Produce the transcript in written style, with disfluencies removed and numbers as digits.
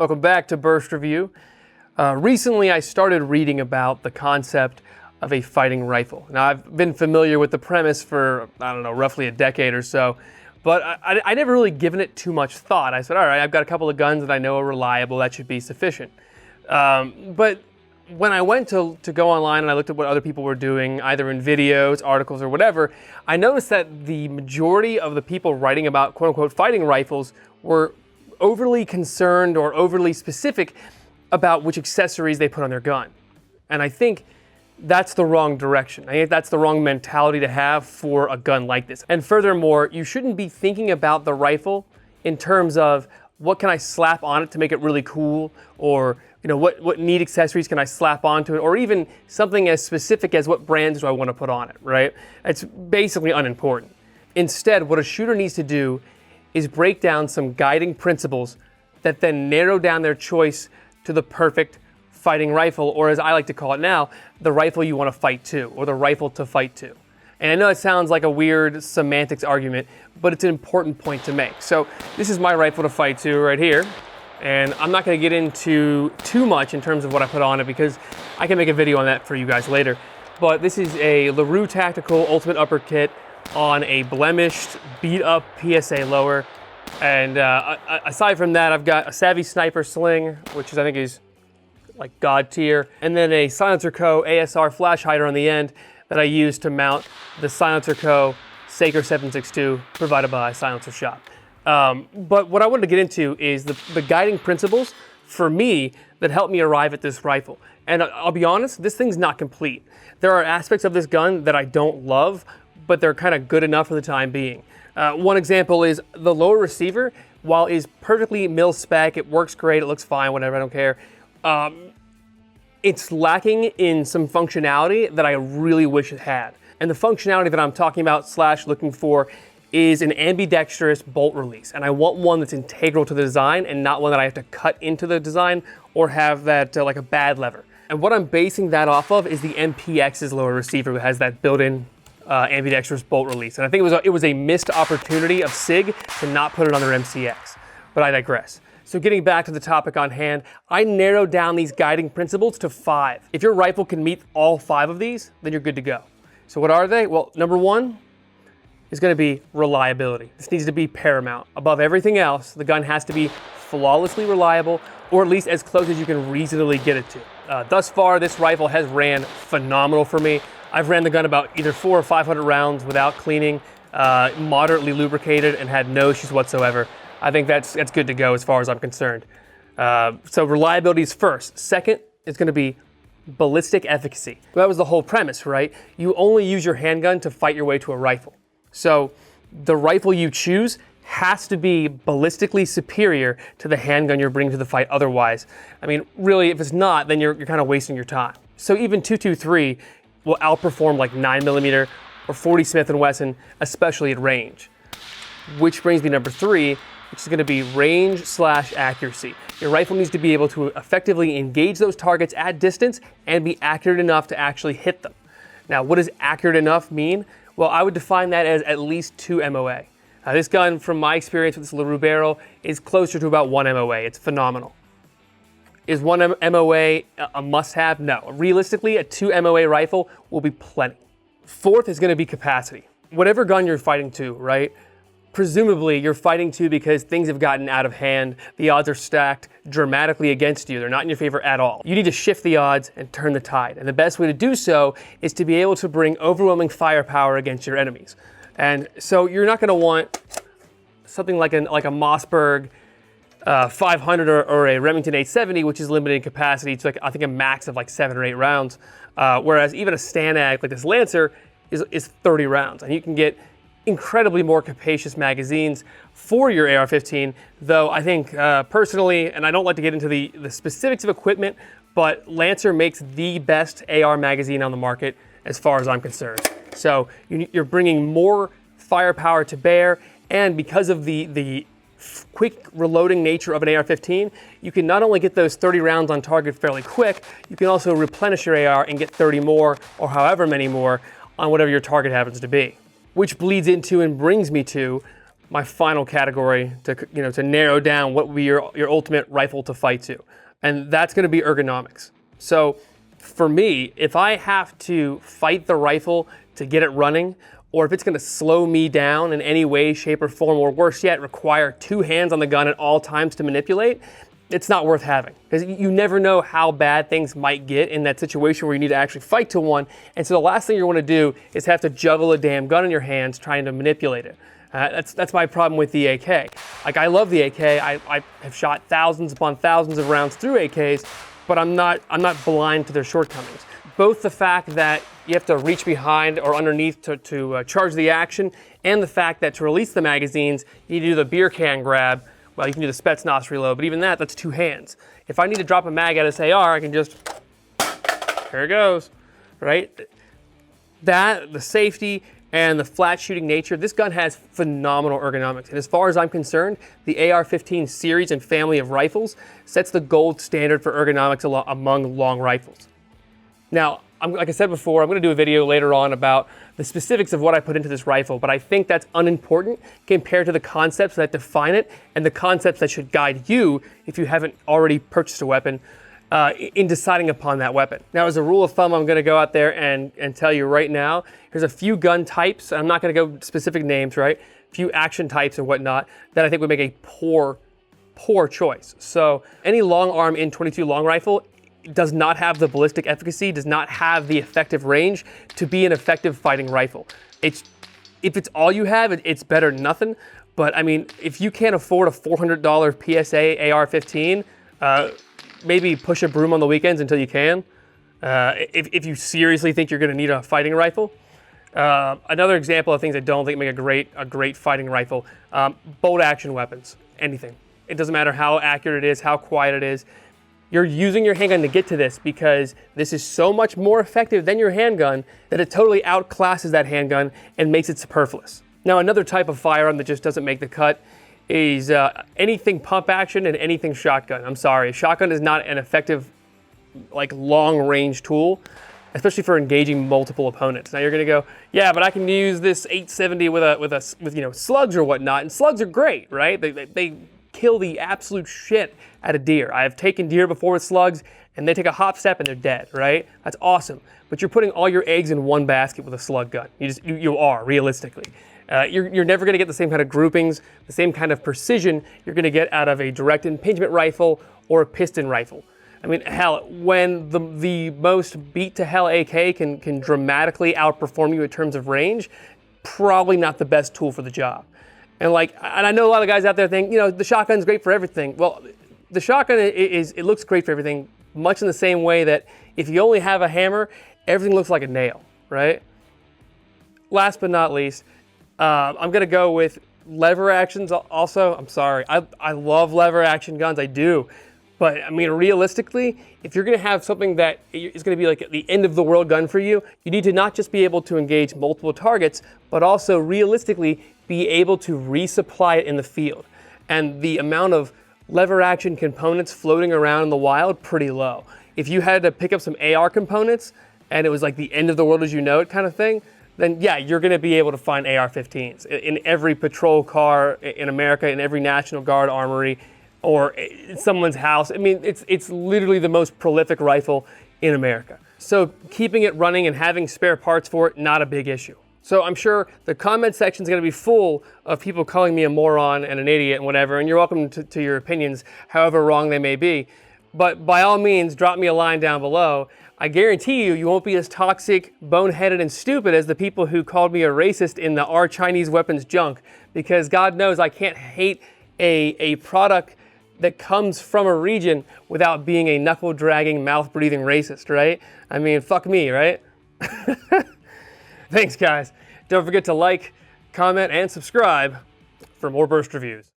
Welcome back to Burst Review. Recently I started reading about the concept of a fighting rifle. Now I've been familiar with the premise for, I don't know, roughly a decade or so, but I never really given it too much thought. I said, all right, I've got a couple of guns that I know are reliable, that should be sufficient. But when I went to go online and I looked at what other people were doing, either in videos, articles, or whatever, I noticed that the majority of the people writing about quote-unquote fighting rifles were overly concerned or overly specific about which accessories they put on their gun. And I think that's the wrong direction. I think that's the wrong mentality to have for a gun like this. And furthermore, you shouldn't be thinking about the rifle in terms of what can I slap on it to make it really cool, or what neat accessories can I slap onto it, or even something as specific as what brands do I want to put on it, right? It's basically unimportant. Instead, what a shooter needs to do is break down some guiding principles that then narrow down their choice to the perfect fighting rifle, or as I like to call it now, the rifle you want to fight to, or the rifle to fight to. And I know it sounds like a weird semantics argument, but it's an important point to make. So this is my rifle to fight to right here. And I'm not going to get into too much in terms of what I put on it because I can make a video on that for you guys later. But this is a LaRue Tactical Ultimate Upper Kit on a blemished, beat up PSA lower. And aside from that, I've got a Savvy Sniper Sling, which I think is like God tier. And then a Silencer Co. ASR flash hider on the end that I use to mount the Silencer Co. Saker 762 provided by Silencer Shop. But what I wanted to get into is the guiding principles for me that helped me arrive at this rifle. And I'll be honest, this thing's not complete. There are aspects of this gun that I don't love, but they're kind of good enough for the time being. One example is the lower receiver, while is perfectly mil spec, it works great, it looks fine, whatever, I don't care. It's lacking in some functionality that I really wish it had. And the functionality that I'm talking about / looking for is an ambidextrous bolt release. And I want one that's integral to the design and not one that I have to cut into the design or have that like a bad lever. And what I'm basing that off of is the MPX's lower receiver, which has that built-in ambidextrous bolt release. And I think it was a missed opportunity of SIG to not put it on their MCX. But I digress. So getting back to the topic on hand, I narrowed down these guiding principles to 5. If your rifle can meet all 5 of these, then you're good to go. So what are they? Well, number 1 is going to be reliability. This needs to be paramount. Above everything else, the gun has to be flawlessly reliable, or at least as close as you can reasonably get it to. Thus far, this rifle has ran phenomenal for me. I've ran the gun about either 400 or 500 rounds without cleaning, moderately lubricated, and had no issues whatsoever. I think that's good to go as far as I'm concerned. So reliability is first. Second is going to be ballistic efficacy. That was the whole premise, right? You only use your handgun to fight your way to a rifle. So the rifle you choose has to be ballistically superior to the handgun you're bringing to the fight otherwise. I mean, really, if it's not, then you're kind of wasting your time. So even 223 will outperform like 9mm or 40 Smith & Wesson, especially at range. Which brings me to number 3, which is going to be range / accuracy. Your rifle needs to be able to effectively engage those targets at distance and be accurate enough to actually hit them. Now, what does accurate enough mean? Well, I would define that as at least 2 MOA. This gun, from my experience with this LaRue barrel, is closer to about 1 MOA. It's phenomenal. Is 1 MOA a must-have? No. Realistically, a 2 MOA rifle will be plenty. Fourth is going to be capacity. Whatever gun you're fighting to, right? Presumably, you're fighting to because things have gotten out of hand. The odds are stacked dramatically against you. They're not in your favor at all. You need to shift the odds and turn the tide. And the best way to do so is to be able to bring overwhelming firepower against your enemies. And so you're not going to want something like a Mossberg 500 or a Remington 870, which is limited in capacity to I think a max of like 7 or 8 rounds. Whereas even a Stanag like this Lancer is 30 rounds. And you can get incredibly more capacious magazines for your AR-15, though I think personally, and I don't like to get into the specifics of equipment, but Lancer makes the best AR magazine on the market as far as I'm concerned. So you're bringing more firepower to bear, and because of the quick reloading nature of an AR-15, you can not only get those 30 rounds on target fairly quick, you can also replenish your AR and get 30 more, or however many more, on whatever your target happens to be. Which bleeds into and brings me to my final category to narrow down what would be your ultimate rifle to fight to. And that's going to be ergonomics. So for me, if I have to fight the rifle to get it running, or if it's going to slow me down in any way, shape, or form, or worse yet, require 2 hands on the gun at all times to manipulate, it's not worth having. Because you never know how bad things might get in that situation where you need to actually fight to one. And so the last thing you want to do is have to juggle a damn gun in your hands trying to manipulate it. That's my problem with the AK. Like, I love the AK. I have shot thousands upon thousands of rounds through AKs, but I'm not blind to their shortcomings. Both the fact that you have to reach behind or underneath to charge the action, and the fact that to release the magazines, you need to do the beer can grab. Well, you can do the Spetsnaz reload, but even that's 2 hands. If I need to drop a mag at this AR, I can just, here it goes, right? That, the safety, and the flat shooting nature, this gun has phenomenal ergonomics. And as far as I'm concerned, the AR-15 series and family of rifles sets the gold standard for ergonomics among long rifles. Now, like I said before, I'm going to do a video later on about the specifics of what I put into this rifle, but I think that's unimportant compared to the concepts that define it and the concepts that should guide you if you haven't already purchased a weapon in deciding upon that weapon. Now, as a rule of thumb, I'm going to go out there and tell you right now, there's a few gun types, I'm not going to go specific names, right? A few action types and whatnot that I think would make a poor choice. So any long arm in.22 long rifle does not have the ballistic efficacy, does not have the effective range to be an effective fighting rifle. If it's all you have, it's better than nothing. But I mean, if you can't afford a $400 PSA AR-15, maybe push a broom on the weekends until you can. If you seriously think you're going to need a fighting rifle. Another example of things I don't think make a great fighting rifle: bolt action weapons. Anything. It doesn't matter how accurate it is, how quiet it is. You're using your handgun to get to this because this is so much more effective than your handgun that it totally outclasses that handgun and makes it superfluous. Now, another type of firearm that just doesn't make the cut is anything pump action and anything shotgun. I'm sorry, shotgun is not an effective, like, long-range tool, especially for engaging multiple opponents. Now you're gonna go, yeah, but I can use this 870 with slugs or whatnot, and slugs are great, right? They kill the absolute shit out of deer. I have taken deer before with slugs, and they take a hop step and they're dead, right? That's awesome. But you're putting all your eggs in one basket with a slug gun. You are, realistically. You're never gonna get the same kind of groupings, the same kind of precision you're gonna get out of a direct impingement rifle or a piston rifle. I mean, hell, when the most beat to hell AK can dramatically outperform you in terms of range, probably not the best tool for the job. And I know a lot of guys out there think, the shotgun's great for everything. Well, the shotgun it looks great for everything, much in the same way that if you only have a hammer, everything looks like a nail, right? Last but not least, I'm gonna go with lever actions also. I'm sorry, I love lever action guns, I do. But I mean, realistically, if you're gonna have something that is gonna be like the end of the world gun for you, you need to not just be able to engage multiple targets, but also realistically be able to resupply it in the field. And the amount of lever action components floating around in the wild, pretty low. If you had to pick up some AR components and it was like the end of the world as you know it kind of thing, then yeah, you're gonna be able to find AR-15s in every patrol car in America, in every National Guard armory, or in someone's house. I mean, it's literally the most prolific rifle in America. So keeping it running and having spare parts for it, not a big issue. So I'm sure the comment section is going to be full of people calling me a moron and an idiot and whatever, and you're welcome to your opinions, however wrong they may be. But by all means, drop me a line down below. I guarantee you won't be as toxic, boneheaded, and stupid as the people who called me a racist in the "Our Chinese Weapons Junk," because God knows I can't hate a product that comes from a region without being a knuckle-dragging, mouth-breathing racist, right? I mean, fuck me, right? Thanks, guys. Don't forget to like, comment, and subscribe for more Burst reviews.